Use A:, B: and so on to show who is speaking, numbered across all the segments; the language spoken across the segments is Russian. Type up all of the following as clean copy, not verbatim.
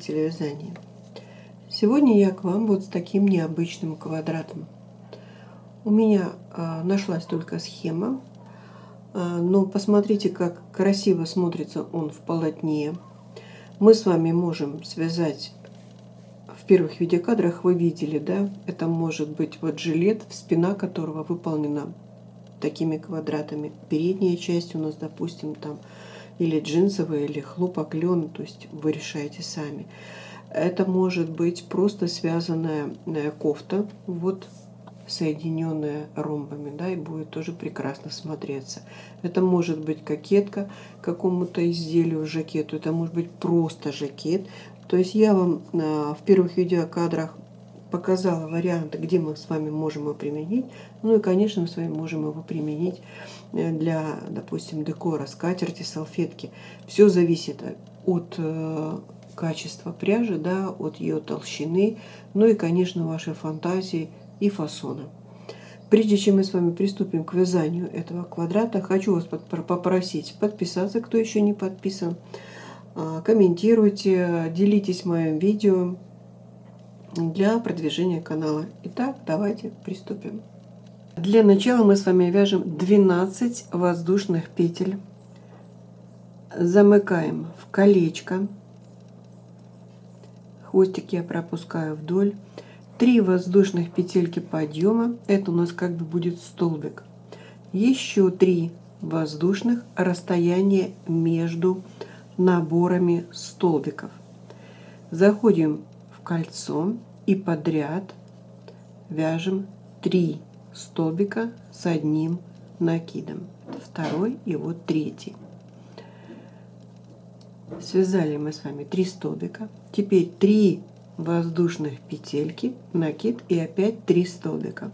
A: любители вязания! Сегодня я к вам вот с таким необычным квадратом. У меня нашлась только схема, но посмотрите, как красиво смотрится он в полотне. Мы с вами можем связать, в первых видеокадрах вы видели, да, это может быть вот жилет, спина которого выполнена такими квадратами. Передняя часть у нас, допустим, там или джинсовая, или хлопок, лен, то есть вы решаете сами. Это может быть просто связанная кофта, вот соединенная ромбами, да, и будет тоже прекрасно смотреться. Это может быть кокетка к какому-то изделию, жакету, это может быть просто жакет. То есть я вам в первых видеокадрах показала варианты, где мы с вами можем его применить. Ну и, конечно, мы с вами можем его применить для, допустим, декора, скатерти, салфетки. Все зависит от качества пряжи, да, от ее толщины, ну и, конечно, вашей фантазии и фасона. Прежде чем мы с вами приступим к вязанию этого квадрата, хочу вас попросить подписаться, кто еще не подписан, комментируйте, делитесь моим видео для продвижения канала. Итак, давайте приступим. Для начала мы с вами вяжем 12 воздушных петель. Замыкаем в колечко. Хвостик я пропускаю вдоль. 3 воздушных петельки подъема. Это у нас как бы будет столбик. Еще 3 воздушных расстояния между наборами столбиков. Заходим в кольцо и подряд вяжем 3 столбика с одним накидом. Второй и вот третий. Связали мы с вами 3 столбика. Теперь 3 воздушных петельки, накид и опять 3 столбика.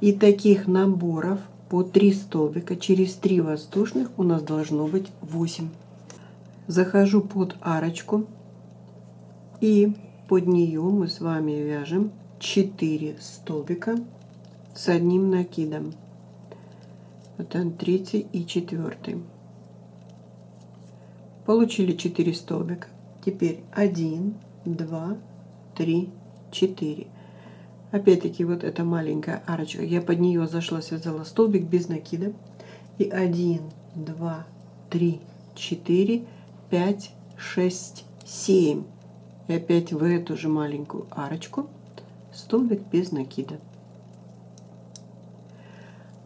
A: И таких наборов по 3 столбика через 3 воздушных у нас должно быть 8. Захожу под арочку и под нее мы с вами вяжем 4 столбика с одним накидом. Вот он, 3 и 4. Получили 4 столбика. Теперь 1, 2, 3, 4. Опять-таки вот эта маленькая арочка. Я под нее зашла, связала столбик без накида. И 1, 2, 3, 4, 5, 6, 7. И опять в эту же маленькую арочку столбик без накида.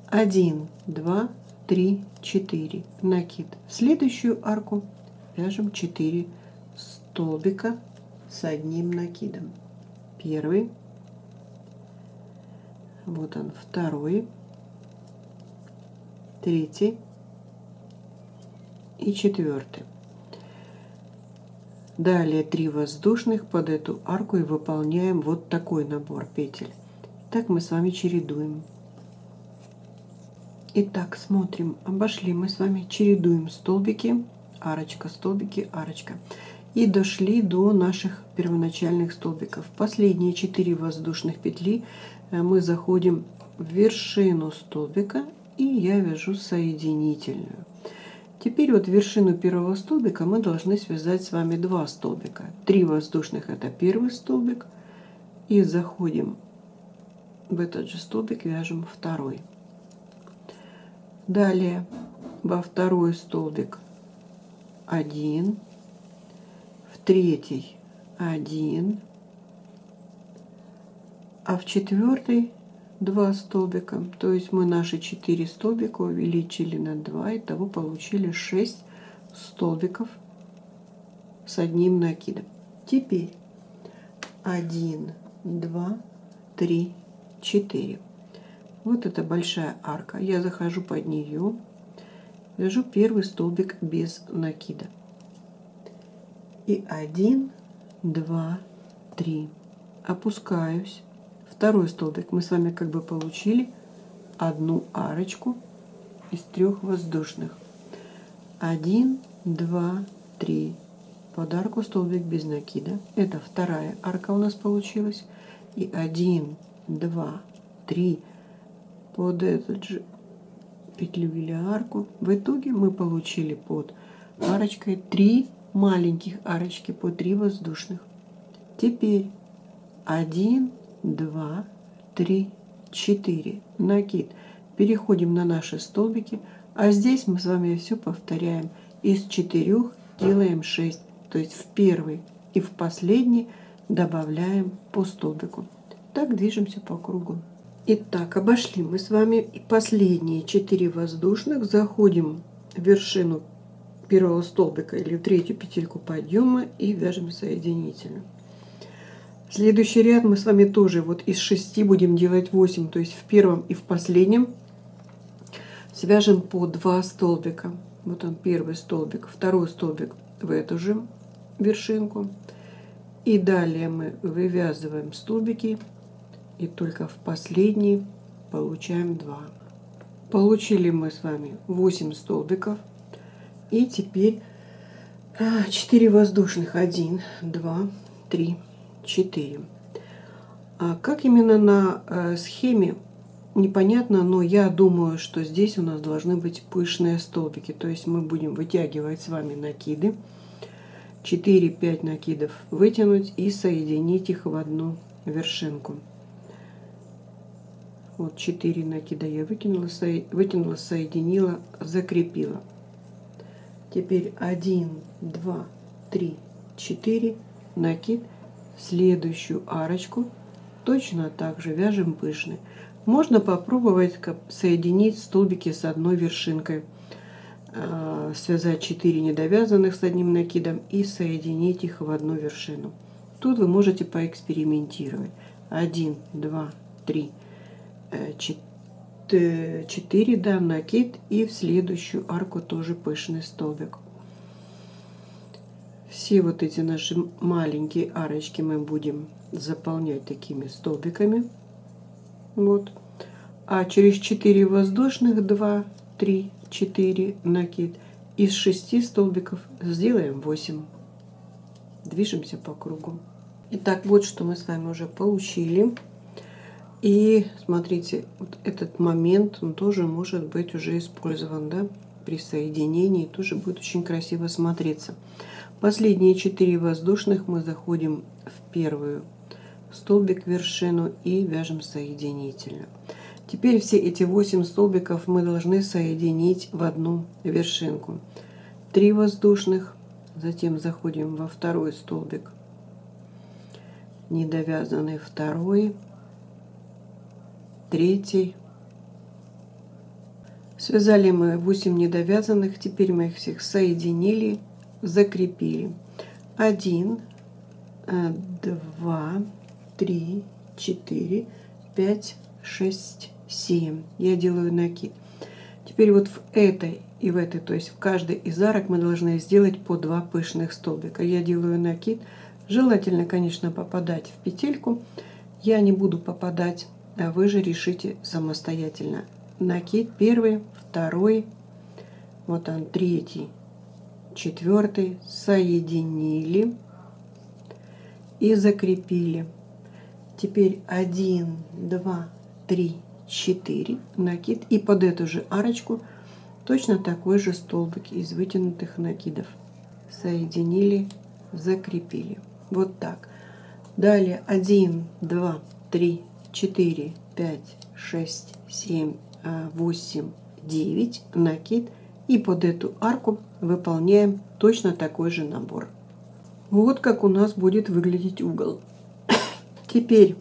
A: 1, 2, 3, 4. Накид. В следующую арку вяжем 4 столбика с одним накидом. Первый. Вот он, второй. Третий. И четвертый. Далее 3 воздушных под эту арку и выполняем вот такой набор петель. Так мы с вами чередуем. Итак, смотрим, обошли мы с вами, чередуем столбики, арочка, столбики, арочка. И дошли до наших первоначальных столбиков. Последние 4 воздушных петли мы заходим в вершину столбика, и я вяжу соединительную. Теперь вот вершину первого столбика мы должны связать с вами 2 столбика. 3 воздушных это первый столбик, и заходим в этот же столбик, вяжем второй. Далее во второй столбик 1, в третий 1, а в четвертый 2 столбика. То есть мы наши 4 столбика увеличили на 2, итого получили 6 столбиков с одним накидом. Теперь 1, 2, 3, 4. Вот эта большая арка. Я захожу под нее, вяжу первый столбик без накида. И 1, 2, 3. Опускаюсь. Второй столбик. Мы с вами как бы получили одну арочку из 3 воздушных. 1, 2, 3. Под арку столбик без накида. Это вторая арка у нас получилась. И 1, 2, 3. Под эту же петлю или арку. В итоге мы получили под арочкой 3 маленьких арочки по 3 воздушных. Теперь 1, 2, 3, 4. Накид. Переходим на наши столбики. А здесь мы с вами все повторяем. Из 4 делаем 6. То есть в первый и в последний добавляем по столбику. Так движемся по кругу. Итак, обошли мы с вами и последние 4 воздушных. Заходим в вершину первого столбика или в третью петельку подъема и вяжем соединительно. Следующий ряд мы с вами тоже вот из 6 будем делать 8, то есть в первом и в последнем свяжем по 2 столбика. Вот он, первый столбик, второй столбик в эту же вершинку. И далее мы вывязываем столбики и только в последний получаем 2. Получили мы с вами 8 столбиков. И теперь 4 воздушных. 1, 2, 3, 4. А как именно на схеме, непонятно, но я думаю, что здесь у нас должны быть пышные столбики. То есть мы будем вытягивать с вами накиды. 4-5 накидов вытянуть и соединить их в одну вершинку. Вот 4 накида я вытянула, соединила, закрепила. Теперь 1, 2, 3, 4 накид в следующую арочку. Точно так же вяжем пышный. Можно попробовать соединить столбики с одной вершинкой. Связать 4 недовязанных с одним накидом и соединить их в одну вершину. Тут вы можете поэкспериментировать. 1, 2, 3, 4, да, накид, и в следующую арку тоже пышный столбик. Все вот эти наши маленькие арочки мы будем заполнять такими столбиками. Вот. А через 4 воздушных 2, 3, 4 накид. Из 6 столбиков сделаем 8. Движемся по кругу. Итак, вот что мы с вами уже получили. И смотрите, вот этот момент, он тоже может быть уже использован, да, при соединении, тоже будет очень красиво смотреться. Последние 4 воздушных мы заходим в первую столбик, вершину и вяжем соединительно. Теперь все эти 8 столбиков мы должны соединить в одну вершинку. 3 воздушных, затем заходим во второй столбик, недовязанный второй, третий. Связали мы 8 недовязанных, теперь мы их всех соединили, закрепили. 1, 2, 3, 4, 5, 6, 7. Я делаю накид. Теперь вот в этой и в этой, то есть в каждой из арок мы должны сделать по 2 пышных столбика. Я делаю накид. Желательно, конечно, попадать в петельку. Я не буду попадать, а вы же решите самостоятельно. Накид первый, второй, вот он, третий, четвертый, соединили и закрепили. Теперь 1, 2, 3, 4 накид, и под эту же арочку точно такой же столбик из вытянутых накидов. Соединили, закрепили. Вот так. Далее 1, 2, 3, 4, 5, 6, 7, 8, 9 накид, и под эту арку выполняем точно такой же набор. Вот как у нас будет выглядеть угол. Теперь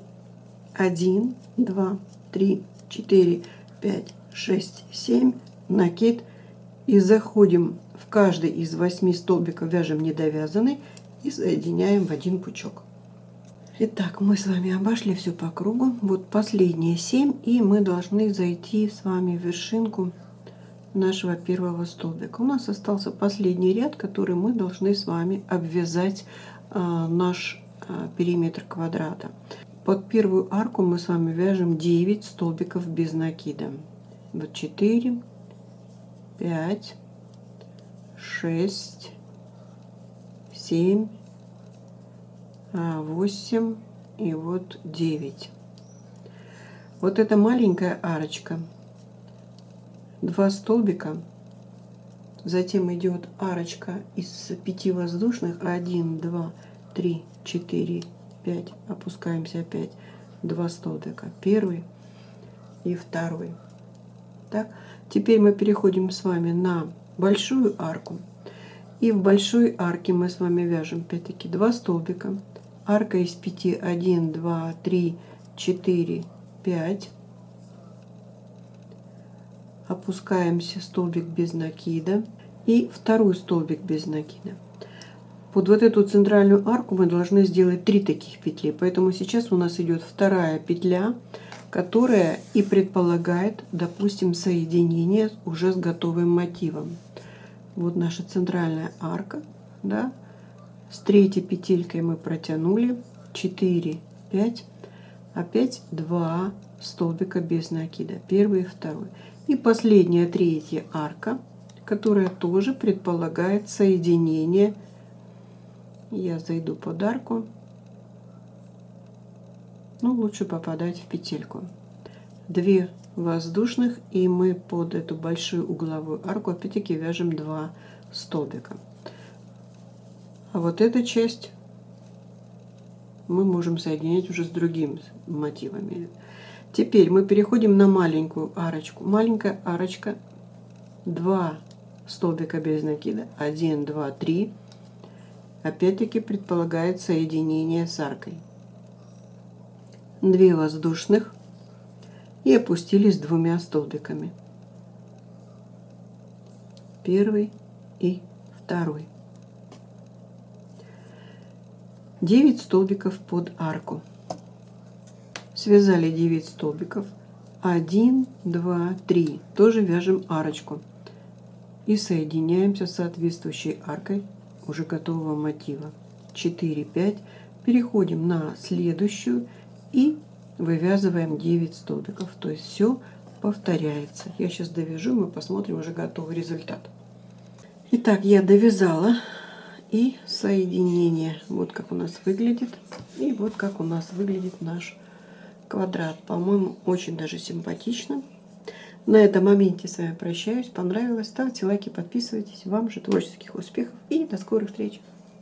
A: 1, 2, 3, 4, 5, 6, 7 накид, и заходим в каждый из 8 столбиков, вяжем недовязанный и соединяем в один пучок. Итак, мы с вами обошли все по кругу. Вот последние 7, и мы должны зайти с вами в вершинку нашего первого столбика. У нас остался последний ряд, который мы должны с вами обвязать наш периметр квадрата. Под первую арку мы с вами вяжем 9 столбиков без накида. Вот 4, 5, 6, 7, 8 и вот 9. Вот эта маленькая арочка, 2 столбика, затем идет арочка из 5 воздушных, 1, 2, 3, 4, 5, опускаемся опять 2 столбика, первый и второй. Так, теперь мы переходим с вами на большую арку. И в большой арке мы с вами вяжем опять-таки 2 столбика. Арка из 5, 1, 2, 3, 4, 5. Опускаемся столбик без накида и второй столбик без накида. Под вот эту центральную арку мы должны сделать 3 таких петли, поэтому сейчас у нас идет вторая петля, которая и предполагает, допустим, соединение уже с готовым мотивом. Вот наша центральная арка, да, с третьей петелькой мы протянули 4, 5, опять 2 столбика без накида, первый и второй. И последняя третья арка, которая тоже предполагает соединение. Я зайду под арку, но лучше попадать в петельку. 2 воздушных, и мы под эту большую угловую арку опять-таки вяжем 2 столбика. А вот эта часть мы можем соединять уже с другими мотивами. Теперь мы переходим на маленькую арочку. Маленькая арочка, 2 столбика без накида, 1, 2, 3. Опять-таки предполагает соединение с аркой. 2 воздушных и опустились 2 столбиками. Первый и второй. 9 столбиков под арку. Связали 9 столбиков. 1, 2, 3. Тоже вяжем арочку. И соединяемся с соответствующей аркой уже готового мотива. 4, 5. Переходим на следующую и вывязываем 9 столбиков. То есть все повторяется. Я сейчас довяжу, мы посмотрим уже готовый результат. Итак, я довязала. И соединение. Вот как у нас выглядит. И вот как у нас выглядит наш квадрат. По-моему, очень даже симпатично. На этом моменте с вами прощаюсь. Понравилось? Ставьте лайки, подписывайтесь. Вам же творческих успехов и до скорых встреч!